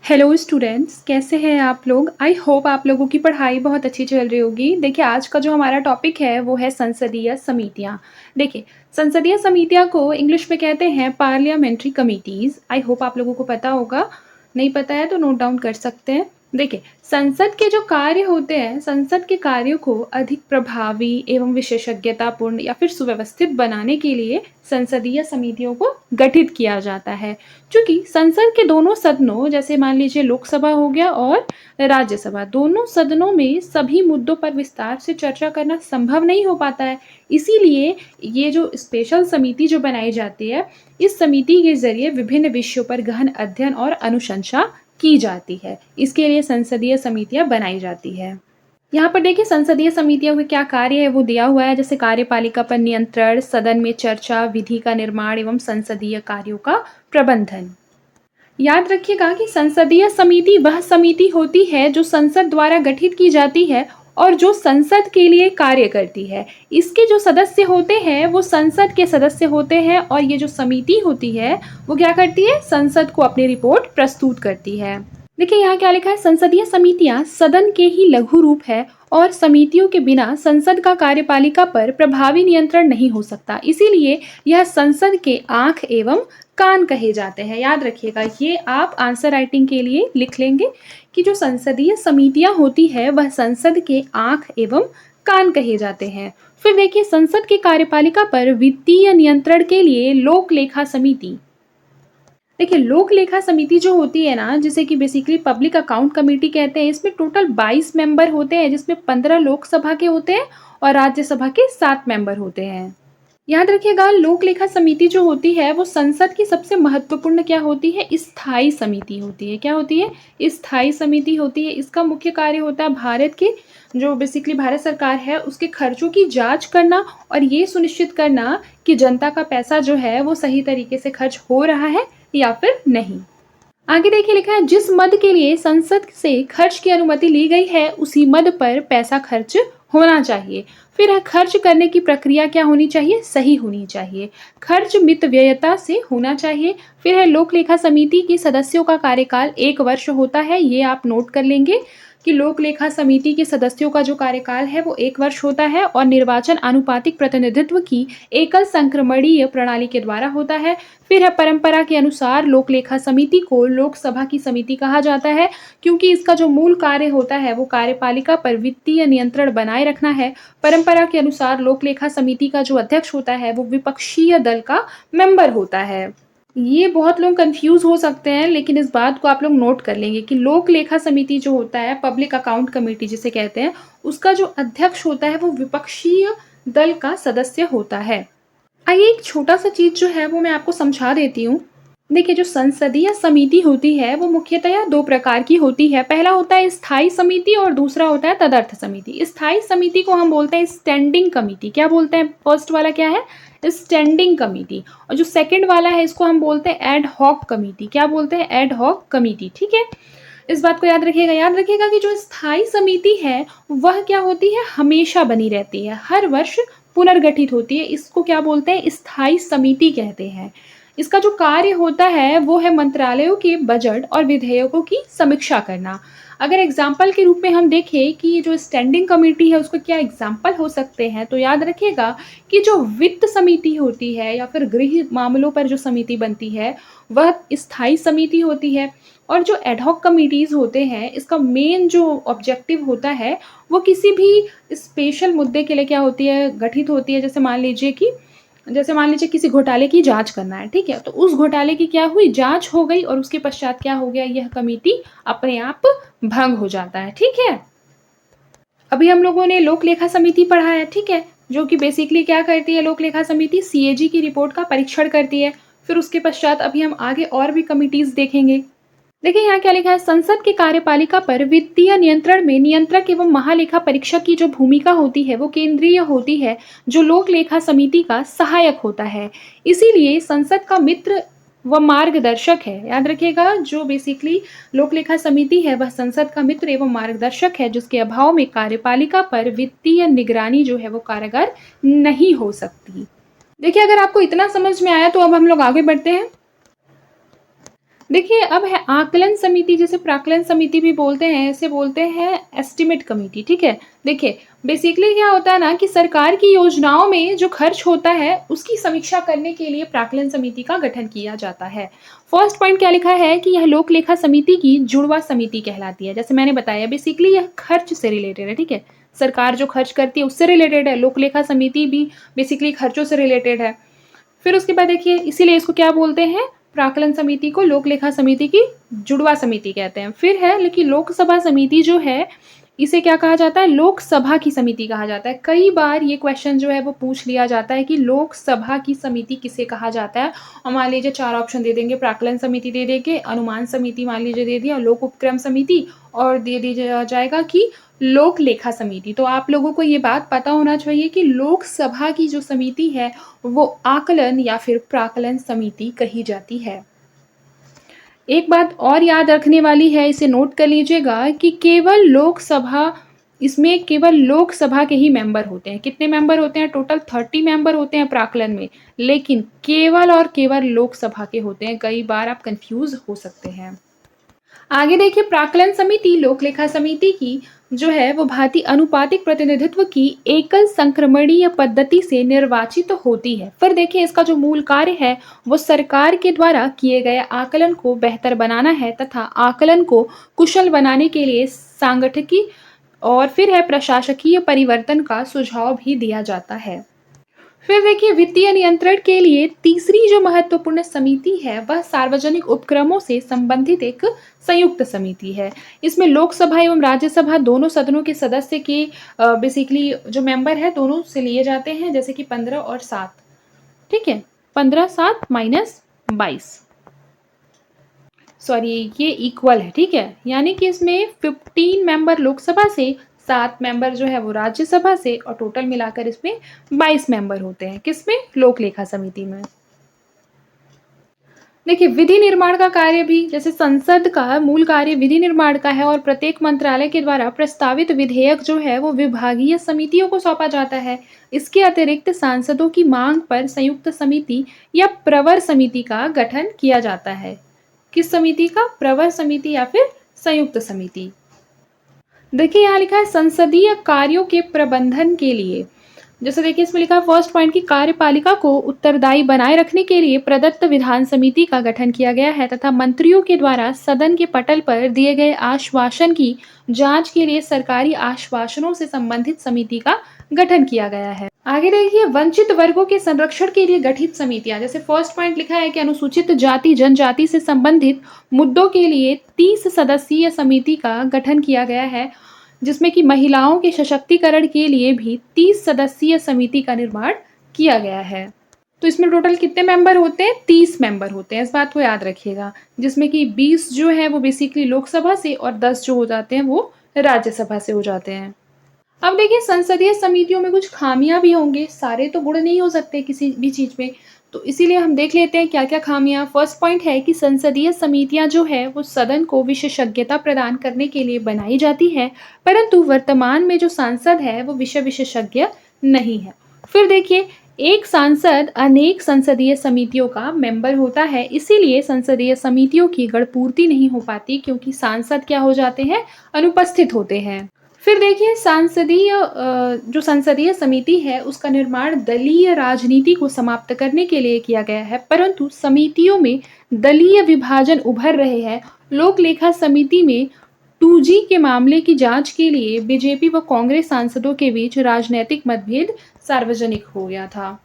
Hello students, कैसे हैं आप लोग? आई होप आप लोगों की पढ़ाई बहुत अच्छी चल रही होगी। देखिए, आज का जो हमारा टॉपिक है वो है संसदीय समितियाँ। देखिए, संसदीय समितियाँ को इंग्लिश में कहते हैं पार्लियामेंट्री कमिटीज़। आई होप आप लोगों को पता होगा, नहीं पता है तो नोट डाउन कर सकते हैं। देखिए, संसद के जो कार्य होते हैं, संसद के कार्यों को अधिक प्रभावी एवं विशेषज्ञतापूर्ण या फिर सुव्यवस्थित बनाने के लिए संसदीय समितियों को गठित किया जाता है। चूँकि संसद के दोनों सदनों, जैसे मान लीजिए लोकसभा हो गया और राज्यसभा, दोनों सदनों में सभी मुद्दों पर विस्तार से चर्चा करना संभव नहीं हो पाता है। इसीलिए ये जो स्पेशल समिति जो बनाई जाती है, इस समिति के ज़रिए विभिन्न विषयों पर गहन अध्ययन और अनुशंसा की जाती है। इसके लिए संसदीय समितियाँ बनाई जाती है। यहाँ पर देखिए, संसदीय समितियों के क्या कार्य है वो दिया हुआ है, जैसे कार्यपालिका पर नियंत्रण, सदन में चर्चा, विधि का निर्माण एवं संसदीय कार्यों का प्रबंधन। याद रखिएगा कि संसदीय समिति वह समिति होती है जो संसद द्वारा गठित की जाती है और जो संसद के लिए कार्य करती है। इसके जो सदस्य होते हैं वो संसद के सदस्य होते हैं और ये जो समिति होती है वो क्या करती है? संसद को अपनी रिपोर्ट प्रस्तुत करती है। देखिए, यहाँ क्या लिखा है? संसदीय समितियाँ सदन के ही लघु रूप है और समितियों के बिना संसद का कार्यपालिका पर प्रभावी नियंत्रण नहीं हो सकता। इसीलिए यह संसद के आँख एवं कान कहे जाते हैं। याद रखिएगा, ये आप आंसर राइटिंग के लिए लिख लेंगे कि जो संसदीय समितियाँ होती है वह संसद के आँख एवं कान कहे जाते हैं। फिर देखिए, संसद की कार्यपालिका पर वित्तीय नियंत्रण के लिए लोक लेखा समिति। देखिए, लोक लेखा समिति जो होती है ना, जिसे कि बेसिकली पब्लिक अकाउंट कमेटी कहते हैं, इसमें टोटल 22 मेंबर होते हैं, जिसमें 15 लोकसभा के होते हैं और राज्यसभा के 7 मेंबर होते हैं। याद रखिएगा, लोक लेखा समिति जो होती है वो संसद की सबसे महत्वपूर्ण क्या होती है? स्थायी समिति होती है। क्या होती है? स्थायी समिति होती है। इसका मुख्य कार्य होता है भारत के जो बेसिकली भारत सरकार है उसके खर्चों की जांच करना और ये सुनिश्चित करना कि जनता का पैसा जो है वो सही तरीके से खर्च हो रहा है या फिर नहीं। आगे देखिए, लिखा है जिस मद के लिए संसद से खर्च की अनुमति ली गई है उसी मद पर पैसा खर्च होना चाहिए। फिर है खर्च करने की प्रक्रिया क्या होनी चाहिए? सही होनी चाहिए। खर्च मितव्ययता से होना चाहिए। फिर है लोक लेखा समिति के सदस्यों का कार्यकाल 1 वर्ष होता है। ये आप नोट कर लेंगे कि लोक लेखा समिति के सदस्यों का जो कार्यकाल है वो 1 वर्ष होता है और निर्वाचन आनुपातिक प्रतिनिधित्व की एकल संक्रमणीय प्रणाली के द्वारा होता है। फिर है परंपरा के अनुसार लोक लेखा समिति को लोकसभा की समिति कहा जाता है, क्योंकि इसका जो मूल कार्य होता है वो कार्यपालिका पर वित्तीय नियंत्रण बनाए रखना है। परंपरा के अनुसार लोक लेखा समिति का जो अध्यक्ष होता है वो विपक्षीय दल का मेंबर होता है। ये बहुत लोग कंफ्यूज हो सकते हैं, लेकिन इस बात को आप लोग नोट कर लेंगे कि लोक लेखा समिति जो होता है, पब्लिक अकाउंट कमेटी जिसे कहते हैं, उसका जो अध्यक्ष होता है वो विपक्षीय दल का सदस्य होता है। आइए एक छोटा सा चीज जो है वो मैं आपको समझा देती हूँ। देखिए, जो संसदीय समिति होती है वो मुख्यतया 2 प्रकार की होती है। पहला होता है स्थायी समिति और दूसरा होता है तदर्थ समिति। स्थायी समिति को हम बोलते हैं स्टैंडिंग कमिटी। क्या बोलते हैं? फर्स्ट वाला क्या है? Standing committee. और जो सेकंड वाला है इसको हम बोलते हैं एड हॉक कमिटी। क्या बोलते हैं? Ad hoc committee. ठीक है, इस बात को याद रखिएगा। याद रखिएगा कि जो स्थायी समिति है वह क्या होती है? हमेशा बनी रहती है, हर वर्ष पुनर्गठित होती है। इसको क्या बोलते हैं? स्थायी समिति कहते हैं। इसका जो कार्य होता है वो है मंत्रालयों के बजट और विधेयकों की समीक्षा करना। अगर एग्जाम्पल के रूप में हम देखें कि जो स्टैंडिंग कमेटी है उसको क्या एग्जाम्पल हो सकते हैं, तो याद रखिएगा कि जो वित्त समिति होती है या फिर गृह मामलों पर जो समिति बनती है वह स्थायी समिति होती है। और जो एडहॉक कमिटीज़ होते हैं, इसका मेन जो ऑब्जेक्टिव होता है वो किसी भी स्पेशल मुद्दे के लिए क्या होती है? गठित होती है। जैसे मान लीजिए किसी घोटाले की जांच करना है, ठीक है, तो उस घोटाले की क्या हुई? जांच हो गई और उसके पश्चात क्या हो गया? यह कमेटी अपने आप भंग हो जाता है। ठीक है, अभी हम लोगों ने लोक लेखा समिति पढ़ा है, ठीक है, जो कि बेसिकली क्या करती है? लोक लेखा समिति सीएजी की रिपोर्ट का परीक्षण करती है। फिर उसके पश्चात अभी हम आगे और भी कमिटीज देखेंगे। देखिए, यहाँ क्या लिखा है? संसद की कार्यपालिका पर वित्तीय नियंत्रण में नियंत्रक एवं महालेखा परीक्षक की जो भूमिका होती है वो केंद्रीय होती है, जो लोक लेखा समिति का सहायक होता है। इसीलिए संसद का मित्र व मार्गदर्शक है। याद रखिएगा, जो बेसिकली लोक लेखा समिति है वह संसद का मित्र एवं मार्गदर्शक है, जिसके अभाव में कार्यपालिका पर वित्तीय निगरानी जो है वो कारगर नहीं हो सकती। देखिए, अगर आपको इतना समझ में आया तो अब हम लोग आगे बढ़ते हैं। देखिए, अब है आकलन समिति, जिसे प्राक्कलन समिति भी बोलते हैं, इसे बोलते हैं एस्टीमेट कमिटी, ठीक है? देखिए, बेसिकली क्या होता है ना कि सरकार की योजनाओं में जो खर्च होता है, उसकी समीक्षा करने के लिए प्राक्कलन समिति का गठन किया जाता है। फर्स्ट पॉइंट क्या लिखा है कि यह लोक लेखा समिति की जुड़वा समिति कहलाती है। जैसे मैंने बताया, बेसिकली यह खर्च से रिलेटेड है, ठीक है? सरकार जो खर्च करती है, उससे रिलेटेड है। लोक लेखा समिति भी बेसिकली खर्चों से रिलेटेड है। फिर उसके बाद देखिए, इसीलिए इसको क्या बोलते हैं, प्राक्कलन समिति को लोक लेखा समिति की जुड़वा समिति कहते हैं। फिर है, लेकिन लोकसभा समिति जो है, इसे क्या कहा जाता है, लोकसभा की समिति कहा जाता है। कई बार ये क्वेश्चन जो है वो पूछ लिया जाता है कि लोकसभा की समिति किसे कहा जाता है। और मान लीजिए 4 ऑप्शन दे देंगे, प्राक्कलन समिति दे देंगे, अनुमान समिति मान लीजिए दे दिया, लोक उपक्रम समिति, और दे दिया जाएगा कि लोक लेखा समिति। तो आप लोगों को ये बात पता होना चाहिए कि लोकसभा की जो समिति है, वो आकलन या फिर प्राक्कलन समिति कही जाती है। एक बात और याद रखने वाली है, इसे नोट कर लीजिएगा कि इसमें केवल लोकसभा के ही मेंबर होते हैं। कितने मेंबर होते हैं? टोटल 30 मेंबर होते हैं प्राक्कलन में, लेकिन केवल और केवल लोकसभा के होते हैं। कई बार आप कंफ्यूज हो सकते हैं। आगे देखिए, प्राक्कलन समिति लोक लेखा समिति की जो है वो भांति अनुपातिक प्रतिनिधित्व की एकल संक्रमणीय पद्धति से निर्वाचित तो होती है। फिर देखिए, इसका जो मूल कार्य है वो सरकार के द्वारा किए गए आकलन को बेहतर बनाना है तथा आकलन को कुशल बनाने के लिए सांगठिकी और फिर है प्रशासकीय परिवर्तन का सुझाव भी दिया जाता है। फिर देखिए, वित्तीय नियंत्रण के लिए तीसरी जो महत्वपूर्ण समिति है वह सार्वजनिक उपक्रमों से संबंधित एक संयुक्त समिति है। इसमें लोकसभा एवं राज्यसभा दोनों सदनों के सदस्य के बेसिकली जो मेंबर है दोनों से लिए जाते हैं, जैसे कि 15 और 7, ठीक है? 15 7 माइनस 22, सॉरी ये इक्वल है, ठीक है? यानी कि इसमें 15 मेंबर लोकसभा से, 7 मेंबर जो है वो राज्यसभा से, और टोटल मिलाकर इसमें 22 मेंबर होते हैं। किसमें? लोक लेखा समिति में। देखिए, विधि निर्माण का कार्य भी, जैसे संसद का मूल कार्य विधि निर्माण का है और प्रत्येक मंत्रालय के द्वारा प्रस्तावित विधेयक जो है वो विभागीय समितियों को सौंपा जाता है। इसके अतिरिक्त सांसदों की मांग पर संयुक्त समिति या प्रवर समिति का गठन किया जाता है। किस समिति का? प्रवर समिति या फिर संयुक्त समिति। देखिए, यहाँ लिखा है संसदीय कार्यों के प्रबंधन के लिए। जैसे देखिए, इसमें लिखा है फर्स्ट पॉइंट की कार्यपालिका को उत्तरदायी बनाए रखने के लिए प्रदत्त विधान समिति का गठन किया गया है तथा मंत्रियों के द्वारा सदन के पटल पर दिए गए आश्वासन की जांच के लिए सरकारी आश्वासनों से संबंधित समिति का गठन किया गया है। आगे देखिए, वंचित वर्गों के संरक्षण के लिए गठित समितियां। जैसे फर्स्ट पॉइंट लिखा है कि अनुसूचित जाति जनजाति से संबंधित मुद्दों के लिए 30 सदस्यीय समिति का गठन किया गया है, जिसमें कि महिलाओं के सशक्तिकरण के लिए भी 30 सदस्यीय समिति का निर्माण किया गया है। तो इसमें टोटल कितने मेंबर होते हैं? 30 मेंबर होते हैं, इस बात को याद रखिएगा, जिसमें कि 20 जो है वो बेसिकली लोकसभा से और 10 जो हो जाते हैं वो राज्यसभा से हो जाते हैं। अब देखिए, संसदीय समितियों में कुछ खामियां भी होंगे, सारे तो गुण नहीं हो सकते किसी भी चीज में, तो इसीलिए हम देख लेते हैं क्या क्या खामियां। फर्स्ट पॉइंट है कि संसदीय समितियां जो है वो सदन को विशेषज्ञता प्रदान करने के लिए बनाई जाती है, परंतु वर्तमान में जो सांसद है वो विषय विशेषज्ञ नहीं है। फिर देखिए, एक सांसद अनेक संसदीय समितियों का मेंबर होता है, इसीलिए संसदीय समितियों की गणपूर्ति नहीं हो पाती, क्योंकि सांसद क्या हो जाते हैं? अनुपस्थित होते हैं। फिर देखिए, जो संसदीय समिति है उसका निर्माण दलीय राजनीति को समाप्त करने के लिए किया गया है, परंतु समितियों में दलीय विभाजन उभर रहे हैं। लोक लेखा समिति में 2G के मामले की जांच के लिए बीजेपी व कांग्रेस सांसदों के बीच राजनीतिक मतभेद सार्वजनिक हो गया था।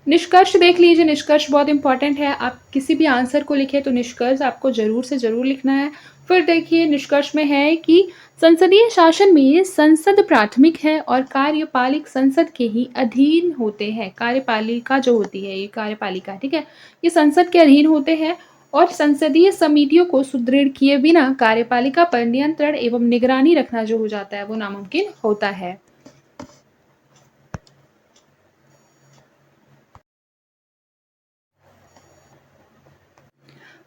निष्कर्ष देख लीजिए, निष्कर्ष बहुत इंपॉर्टेंट है। आप किसी भी आंसर को लिखे तो निष्कर्ष आपको जरूर से जरूर लिखना है। फिर देखिए, निष्कर्ष में है कि संसदीय शासन में संसद प्राथमिक है और कार्यपालिक संसद के ही अधीन होते हैं। कार्यपालिका जो होती है, ये कार्यपालिका, ठीक है, ये संसद के अधीन होते हैं और संसदीय समितियों को सुदृढ़ किए बिना कार्यपालिका पर नियंत्रण एवं निगरानी रखना जो हो जाता है वो नामुमकिन होता है।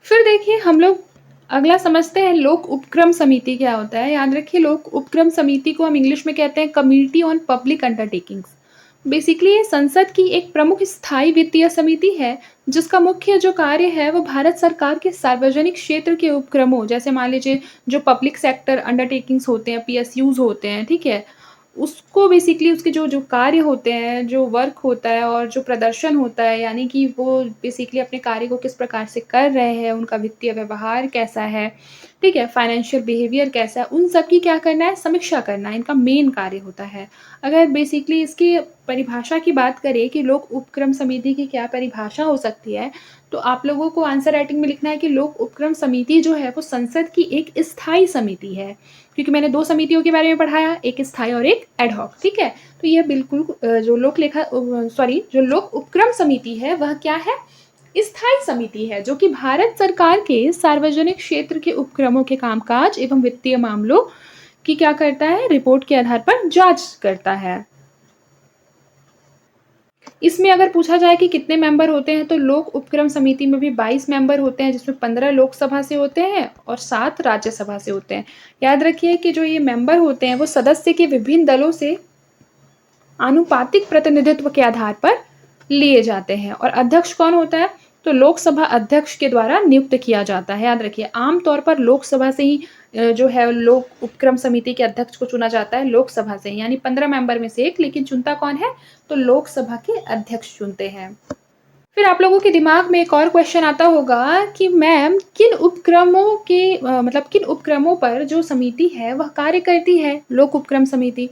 फिर देखिए, हम लोग अगला समझते हैं लोक उपक्रम समिति क्या होता है। याद रखिए, लोक उपक्रम समिति को हम इंग्लिश में कहते हैं committee on public undertakings. Basically ये संसद की एक प्रमुख स्थायी वित्तीय समिति है, जिसका मुख्य जो कार्य है वो भारत सरकार के सार्वजनिक क्षेत्र के उपक्रमों, जैसे मान लीजिए जो पब्लिक सेक्टर अंडरटेकिंग्स होते हैं, पीएसयूज़ होते हैं, ठीक है? उसको बेसिकली उसके जो जो कार्य होते हैं, जो वर्क होता है और जो प्रदर्शन होता है, यानी कि वो बेसिकली अपने कार्य को किस प्रकार से कर रहे हैं, उनका वित्तीय व्यवहार कैसा है, ठीक है? फाइनेंशियल बिहेवियर कैसा है, उन सब की क्या करना है, समीक्षा करना, इनका मेन कार्य होता है। अगर बेसिकली इसकी परिभाषा की बात करें कि लोक उपक्रम समिति की क्या परिभाषा हो सकती है, तो आप लोगों को आंसर राइटिंग में लिखना है कि लोक उपक्रम समिति जो है वो संसद की एक स्थायी समिति है। क्योंकि मैंने 2 समितियों के बारे में पढ़ाया, एक स्थायी और एक एड हॉक, ठीक है? तो ये बिल्कुल जो लोक उपक्रम समिति है वह क्या है? स्थायी समिति है, जो कि भारत सरकार के सार्वजनिक क्षेत्र के उपक्रमों के कामकाज एवं वित्तीय मामलों की क्या करता है, रिपोर्ट के आधार पर जाँच करता है। इसमें अगर पूछा जाए कि कितने मेंबर होते हैं, तो लोक उपक्रम समिति में भी 22 मेंबर होते हैं, जिसमें 15 लोकसभा से होते हैं और 7 राज्यसभा से होते हैं। याद रखिए कि जो ये मेंबर होते हैं, वो सदस्य के विभिन्न दलों से आनुपातिक प्रतिनिधित्व के आधार पर लिए जाते हैं। और अध्यक्ष कौन होता है? तो लोकसभा अध्यक्ष के द्वारा नियुक्त किया जाता है। याद रखिए, आम तौर पर लोकसभा से ही जो है लोक उपक्रम समिति के अध्यक्ष को चुना जाता है, लोकसभा से, यानी 15 मेंबर में से एक, लेकिन चुनता कौन है? तो लोकसभा के अध्यक्ष चुनते हैं। फिर आप लोगों के दिमाग में एक और क्वेश्चन आता होगा कि मैम किन उपक्रमों पर जो समिति है वह कार्य करती है, लोक उपक्रम समिति?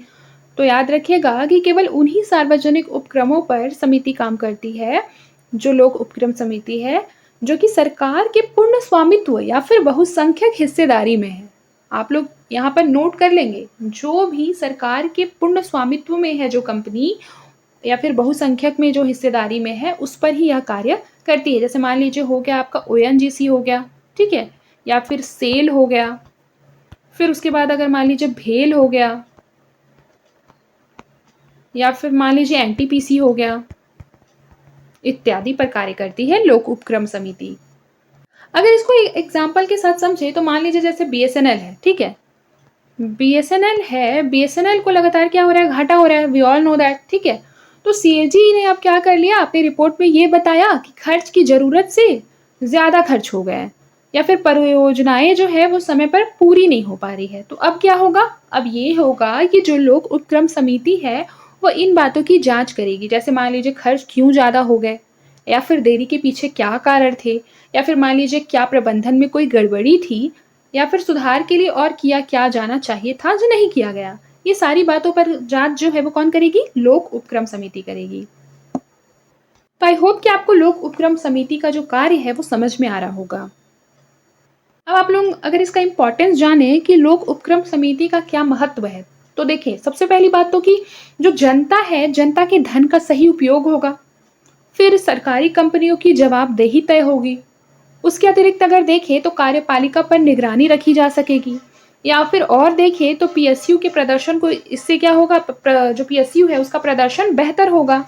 तो याद रखिएगा कि केवल उन्हीं सार्वजनिक उपक्रमों पर समिति काम करती है, जो लोक उपक्रम समिति है, जो कि सरकार के पूर्ण स्वामित्व या फिर बहुसंख्यक हिस्सेदारी में है। आप लोग यहाँ पर नोट कर लेंगे, जो भी सरकार के पूर्ण स्वामित्व में है जो कंपनी, या फिर बहुसंख्यक में जो हिस्सेदारी में है, उस पर ही यह कार्य करती है। जैसे मान लीजिए हो गया आपका ओएनजीसी हो गया, ठीक है? या फिर सेल हो गया, फिर उसके बाद अगर मान लीजिए भेल हो गया, या फिर मान लीजिए एनटीपीसी हो गया, इत्यादि पर कार्य करती है लोक उपक्रम समिति। अगर इसको एग्जाम्पल के साथ समझे, तो मान लीजिए जैसे बीएसएनएल है, ठीक है? बीएसएनएल है, बीएसएनएल को लगातार क्या हो रहा है, घाटा हो रहा है, वी ऑल नो दैट, ठीक है? तो सीएजी ने अब क्या कर लिया, अपनी रिपोर्ट में ये बताया कि खर्च की ज़रूरत से ज़्यादा खर्च हो गया है, या फिर परियोजनाएं जो है वो समय पर पूरी नहीं हो पा रही है। तो अब क्या होगा? अब ये होगा कि जो लोक उपक्रम समिति है वो इन बातों की जांच करेगी। जैसे मान लीजिए खर्च क्यों ज़्यादा हो गए, या फिर देरी के पीछे क्या कारण थे, या फिर मान लीजिए क्या प्रबंधन में कोई गड़बड़ी थी, या फिर सुधार के लिए और किया क्या जाना चाहिए था जो नहीं किया गया। ये सारी बातों पर जांच जो है वो कौन करेगी? लोक उपक्रम समिति करेगी। तो आई होप कि आपको लोक उपक्रम समिति का जो कार्य है वो समझ में आ रहा होगा। अब आप लोग अगर इसका इम्पोर्टेंस जाने कि लोक उपक्रम समिति का क्या महत्व है, तो देखिए, सबसे पहली बात तो कि जो जनता है, जनता के धन का सही उपयोग होगा। फिर सरकारी कंपनियों की जवाबदेही तय होगी। उसके अतिरिक्त अगर देखें तो कार्यपालिका पर निगरानी रखी जा सकेगी, या फिर और देखें तो पीएसयू के प्रदर्शन को इससे क्या होगा, जो पीएसयू है उसका प्रदर्शन बेहतर होगा।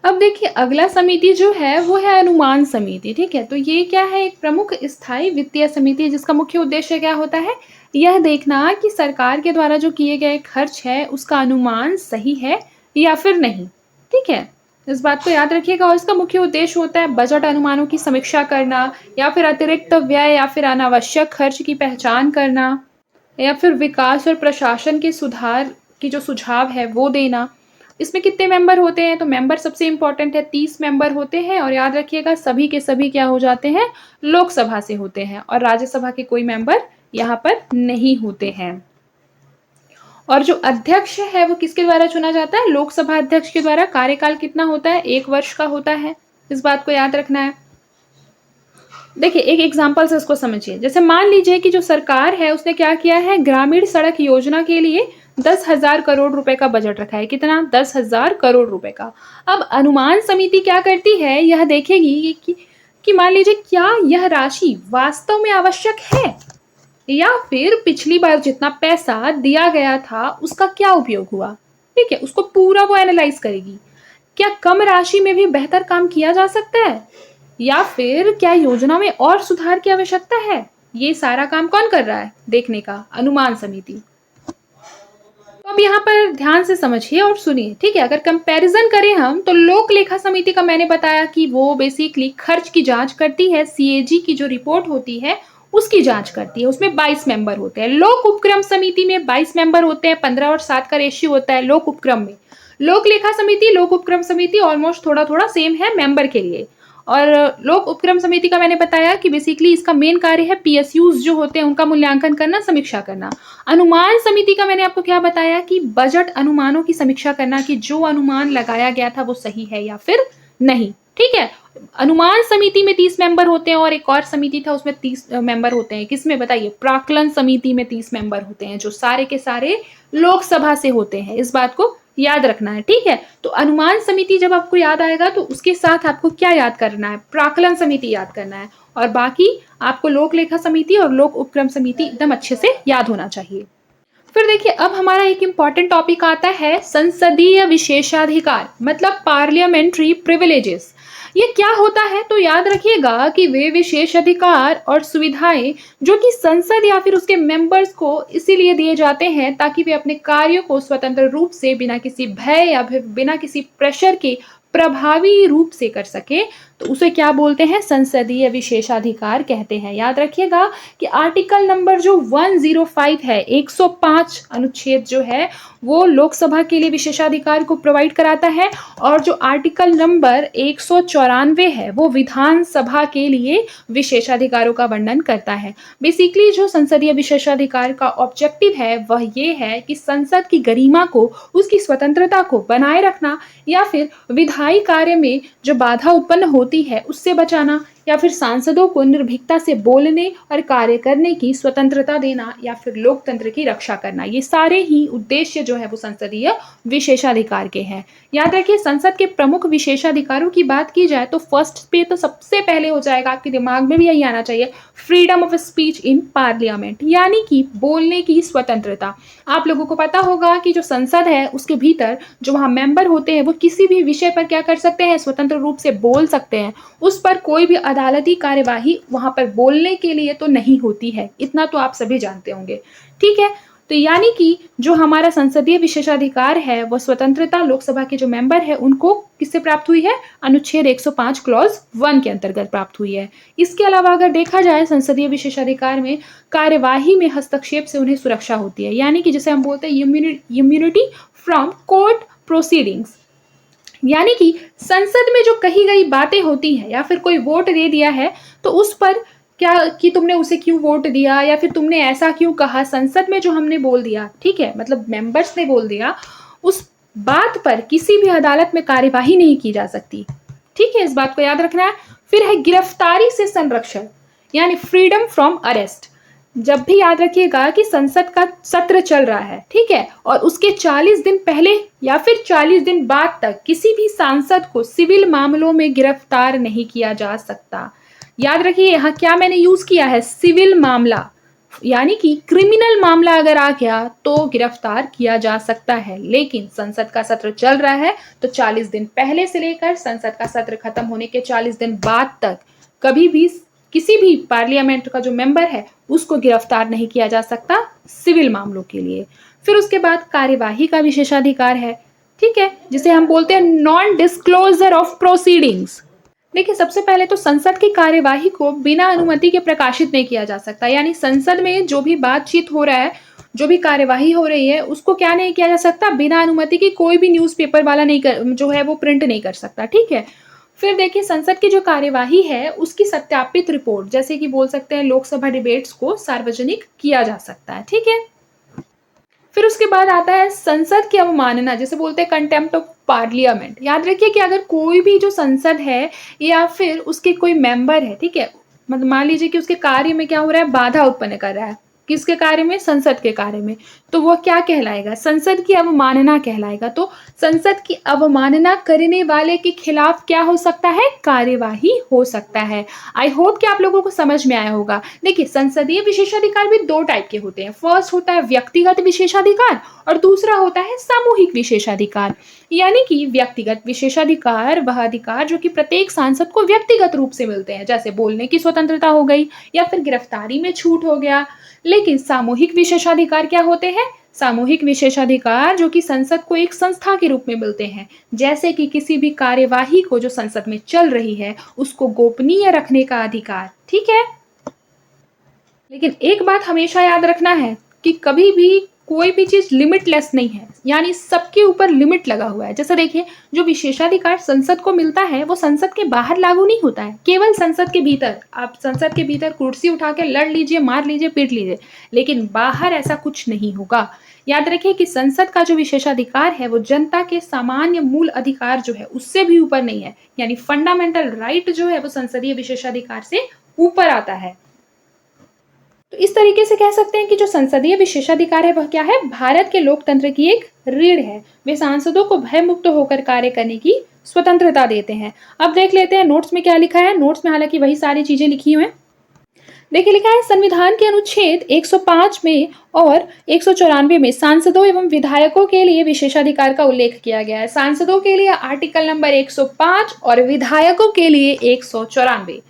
अब देखिए, अगला समिति जो है वो है अनुमान समिति, ठीक है? तो ये क्या है? एक प्रमुख स्थायी वित्तीय समिति, जिसका मुख्य उद्देश्य क्या होता है? यह देखना कि सरकार के द्वारा जो किए गए खर्च है उसका अनुमान सही है या फिर नहीं, ठीक है? इस बात को याद रखिएगा। और इसका मुख्य उद्देश्य होता है बजट अनुमानों की समीक्षा करना, या फिर अतिरिक्त व्यय या फिर अनावश्यक खर्च की पहचान करना, या फिर विकास और प्रशासन के सुधार की जो सुझाव है वो देना। इसमें कितने मेंबर होते हैं? तो मेंबर सबसे इम्पोर्टेंट है, 30 मेंबर होते हैं। और याद रखिएगा, सभी के सभी क्या हो जाते हैं? लोकसभा से होते हैं, और राज्यसभा के कोई मेंबर यहाँ पर नहीं होते हैं। और जो अध्यक्ष है वो किसके द्वारा चुना जाता है? लोकसभा अध्यक्ष के द्वारा। कार्यकाल कितना होता है? 1 वर्ष का होता है। इस बात को याद रखना है। देखिए, एक एग्जाम्पल से इसको समझिए। जैसे मान लीजिए कि जो सरकार है उसने क्या किया है, ग्रामीण सड़क योजना के लिए 10,000 करोड़ रुपए का बजट रखा है। कितना? 10,000 करोड़ रुपए का। अब अनुमान समिति क्या करती है, यह देखेगी कि मान लीजिए क्या यह राशि वास्तव में आवश्यक है, या फिर पिछली बार जितना पैसा दिया गया था उसका क्या उपयोग हुआ, ठीक है? उसको पूरा वो एनालाइज करेगी। क्या कम राशि में भी बेहतर काम किया जा सकता है, या फिर क्या योजना में और सुधार की आवश्यकता है? ये सारा काम कौन कर रहा है देखने का? अनुमान समिति। तो अब अब यहाँ पर ध्यान से समझिए और सुनिए, ठीक है? अगर कंपैरिजन करें हम तो लोक लेखा समिति का मैंने बताया कि वो बेसिकली खर्च की जांच करती है, सीएजी की जो रिपोर्ट होती है उसकी जांच करती है, उसमें 22 मेंबर होते हैं। लोक उपक्रम समिति में 22 मेंबर होते हैं, 15 और 7 का रेशियो होता है लोक उपक्रम में। लोक लेखा समिति, लोक उपक्रम समिति ऑलमोस्ट थोड़ा थोड़ा सेम है मेंबर के लिए। और लोक उपक्रम समिति का मैंने बताया कि बेसिकली इसका मेन कार्य है पीएसयूज जो होते हैं उनका मूल्यांकन करना, समीक्षा करना। अनुमान समिति का मैंने आपको क्या बताया कि बजट अनुमानों की समीक्षा करना कि जो अनुमान लगाया गया था वो सही है या फिर नहीं, ठीक है? अनुमान समिति में 30 मेंबर होते हैं और एक और समिति था उसमें 30 मेंबर होते हैं। किसमें बताइए? प्राक्कलन समिति में 30 मेंबर होते हैं जो सारे के सारे लोकसभा से होते हैं। इस बात को याद रखना है, ठीक है? तो अनुमान समिति जब आपको याद आएगा तो उसके साथ आपको क्या याद करना है? प्राक्कलन समिति याद करना है और बाकी आपको लोक लेखा समिति और लोक उपक्रम समिति एकदम अच्छे से याद होना चाहिए। फिर देखिए अब हमारा एक इम्पॉर्टेंट टॉपिक आता है संसदीय विशेषाधिकार, मतलब पार्लियामेंट्री प्रिविलेजेस। ये क्या होता है? तो याद रखिएगा कि वे विशेष अधिकार और सुविधाएं जो कि संसद या फिर उसके मेंबर्स को इसीलिए दिए जाते हैं ताकि वे अपने कार्यों को स्वतंत्र रूप से बिना किसी भय या फिर बिना किसी प्रेशर के प्रभावी रूप से कर सके, तो उसे क्या बोलते हैं? संसदीय विशेषाधिकार कहते हैं। याद रखिएगा कि आर्टिकल नंबर जो 105 है, 105 अनुच्छेद जो है वो लोकसभा के लिए विशेषाधिकार को प्रोवाइड कराता है और जो आर्टिकल नंबर 194 है वो विधानसभा के लिए विशेषाधिकारों का वर्णन करता है। बेसिकली जो संसदीय विशेषाधिकार का ऑब्जेक्टिव है वह ये है कि संसद की गरिमा को, उसकी स्वतंत्रता को बनाए रखना या फिर विधायी कार्य में जो बाधा उत्पन्न होती है उससे बचाना या फिर सांसदों को निर्भीकता से बोलने और कार्य करने की स्वतंत्रता देना या फिर लोकतंत्र की रक्षा करना। ये सारे ही उद्देश्य जो है वो संसदीय विशेषाधिकार के हैं। याद रखिए संसद के प्रमुख विशेषाधिकारों की बात की जाए तो फर्स्ट पे तो सबसे पहले हो जाएगा, आपके दिमाग में भी यही आना चाहिए, freedom of speech in parliament, यानी कि बोलने की स्वतंत्रता। आप लोगों को पता होगा कि जो संसद है उसके भीतर जो वहाँ मेंबर होते हैं वो किसी भी विषय पर क्या कर सकते हैं? स्वतंत्र रूप से बोल सकते हैं। उस पर कोई भी अदालती कार्यवाही वहां पर बोलने के लिए तो नहीं होती है, इतना तो आप सभी जानते होंगे, ठीक है? तो यानी कि जो हमारा संसदीय विशेषाधिकार है वो स्वतंत्रता लोकसभा के जो मेंबर है उनको किससे प्राप्त हुई है? अनुच्छेद 105 क्लॉज 1 के अंतर्गत प्राप्त हुई है। इसके अलावा अगर देखा जाए संसदीय विशेषाधिकार में कार्यवाही में हस्तक्षेप से उन्हें सुरक्षा होती है, यानी कि जिसे हम बोलते हैं इम्यूनिटी फ्रॉम कोर्ट प्रोसीडिंग्स। यानी कि संसद में जो कही गई बातें होती हैं या फिर कोई वोट दे दिया है तो उस पर क्या कि तुमने उसे क्यों वोट दिया या फिर तुमने ऐसा क्यों कहा, संसद में जो हमने बोल दिया, ठीक है, मतलब मेंबर्स ने बोल दिया, उस बात पर किसी भी अदालत में कार्यवाही नहीं की जा सकती, ठीक है? इस बात को याद रखना है। फिर है गिरफ्तारी से संरक्षण, यानी फ्रीडम फ्रॉम अरेस्ट। जब भी याद रखिएगा कि संसद का सत्र चल रहा है, ठीक है, और उसके 40 दिन पहले या फिर 40 दिन बाद तक किसी भी सांसद को सिविल मामलों में गिरफ्तार नहीं किया जा सकता। याद रखिए यहाँ क्या मैंने यूज किया है? सिविल मामला, यानी कि क्रिमिनल मामला अगर आ गया तो गिरफ्तार किया जा सकता है, लेकिन संसद का सत्र चल रहा है तो 40 दिन पहले से लेकर संसद का सत्र खत्म होने के 40 दिन बाद तक कभी भी किसी भी पार्लियामेंट का जो मेंबर है उसको गिरफ्तार नहीं किया जा सकता सिविल मामलों के लिए। फिर उसके बाद कार्यवाही का विशेषाधिकार है, ठीक है, जिसे हम बोलते हैं नॉन डिस्क्लोजर ऑफ प्रोसीडिंग्स। देखिए सबसे पहले तो संसद की कार्यवाही को बिना अनुमति के प्रकाशित नहीं किया जा सकता, यानी संसद में जो भी बातचीत हो रहा है, जो भी कार्यवाही हो रही है उसको क्या नहीं किया जा सकता? बिना अनुमति की कोई भी न्यूज़पेपर वाला नहीं जो है वो प्रिंट नहीं कर सकता, ठीक है? फिर देखिए संसद की जो कार्यवाही है उसकी सत्यापित रिपोर्ट, जैसे कि बोल सकते हैं लोकसभा डिबेट्स को सार्वजनिक किया जा सकता है, ठीक है? फिर उसके बाद आता है संसद की अवमानना, जिसे बोलते हैं कंटेम्प्ट ऑफ पार्लियामेंट। याद रखिए कि अगर कोई भी जो संसद है या फिर उसके कोई मेंबर है, ठीक है, मतलब मान लीजिए कि उसके कार्य में क्या हो रहा है? बाधा उत्पन्न कर रहा है, किसके कार्य में? संसद के कार्य में, तो वो क्या कहलाएगा? संसद की अवमानना कहलाएगा। तो संसद की अवमानना करने वाले के खिलाफ क्या हो सकता है? कार्यवाही हो सकता है। आई होप कि आप लोगों को समझ में आया होगा। देखिए संसदीय विशेषाधिकार भी दो टाइप के होते हैं। फर्स्ट होता है व्यक्तिगत विशेषाधिकार और दूसरा होता है सामूहिक विशेषाधिकार। यानी कि व्यक्तिगत विशेषाधिकार वह अधिकार जो कि प्रत्येक सांसद को व्यक्तिगत रूप से मिलते हैं, जैसे बोलने की स्वतंत्रता हो गई या फिर गिरफ्तारी में छूट हो गया। लेकिन सामूहिक विशेषाधिकार क्या होते हैं? सामूहिक विशेषाधिकार जो कि संसद को एक संस्था के रूप में मिलते हैं, जैसे कि किसी भी कार्यवाही को जो संसद में चल रही है उसको गोपनीय रखने का अधिकार। ठीक है, लेकिन एक बात हमेशा याद रखना है कि कभी भी कोई भी चीज लिमिटलेस नहीं है, यानी सबके ऊपर लिमिट लगा हुआ है। जैसे देखिए, जो विशेषाधिकार संसद को मिलता है वो संसद के बाहर लागू नहीं होता है, केवल संसद के भीतर। आप संसद के भीतर कुर्सी उठा के लड़ लीजिए, मार लीजिए, पीट लीजिए, लेकिन बाहर ऐसा कुछ नहीं होगा। याद रखिए कि संसद का जो विशेषाधिकार है वो जनता के सामान्य मूल अधिकार जो है उससे भी ऊपर नहीं है, यानी फंडामेंटल राइट जो है वो संसदीय विशेषाधिकार से ऊपर आता है। तो इस तरीके से कह सकते हैं कि जो संसदीय विशेषाधिकार है वह क्या है? भारत के लोकतंत्र की एक रीढ़ है। वे सांसदों को भयमुक्त होकर कार्य करने की स्वतंत्रता देते हैं। अब देख लेते हैं नोट्स में क्या लिखा है। नोट्स में हालांकि वही सारी चीजें लिखी हुई हैं। देखिए, लिखा है संविधान के अनुच्छेद 105 में और 194 में सांसदों एवं विधायकों के लिए विशेषाधिकार का उल्लेख किया गया है। सांसदों के लिए आर्टिकल नंबर 105 और विधायकों के लिए 194।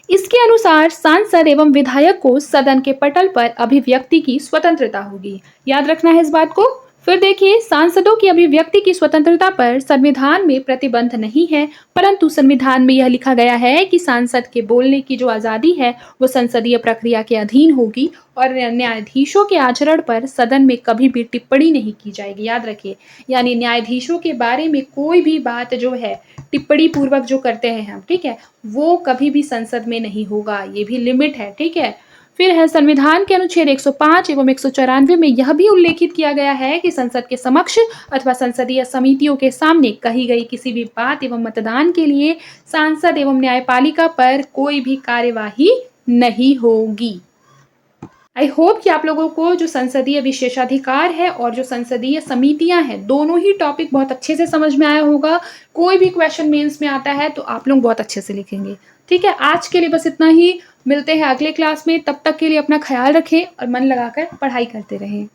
इसके अनुसार सांसद एवं विधायक को सदन के पटल पर अभिव्यक्ति की स्वतंत्रता होगी। याद रखना है इस बात को। फिर देखिए, सांसदों की अभिव्यक्ति की स्वतंत्रता पर संविधान में प्रतिबंध नहीं है, परंतु संविधान में यह लिखा गया है कि सांसद के बोलने की जो आजादी है वो संसदीय प्रक्रिया के अधीन होगी और न्यायाधीशों के आचरण पर सदन में कभी भी टिप्पणी नहीं की जाएगी। याद रखिए, यानी न्यायाधीशों के बारे में कोई भी बात जो है टिप्पणी पूर्वक जो करते हैं हम, ठीक है, वो कभी भी संसद में नहीं होगा। ये भी लिमिट है, ठीक है। फिर है संविधान के अनुच्छेद 105 एवं 194 में यह भी उल्लेखित किया गया है कि संसद के समक्ष अथवा संसदीय समितियों के सामने कही गई किसी भी बात एवं मतदान के लिए सांसद एवं न्यायपालिका पर कोई भी कार्यवाही नहीं होगी। आई होप कि आप लोगों को जो संसदीय विशेषाधिकार है और जो संसदीय समितियां हैं दोनों ही टॉपिक बहुत अच्छे से समझ में आया होगा। कोई भी क्वेश्चन मेंस में आता है तो आप लोग बहुत अच्छे से लिखेंगे। ठीक है, आज के लिए बस इतना ही। मिलते हैं अगले क्लास में, तब तक के लिए अपना ख्याल रखें और मन लगाकर पढ़ाई करते रहें।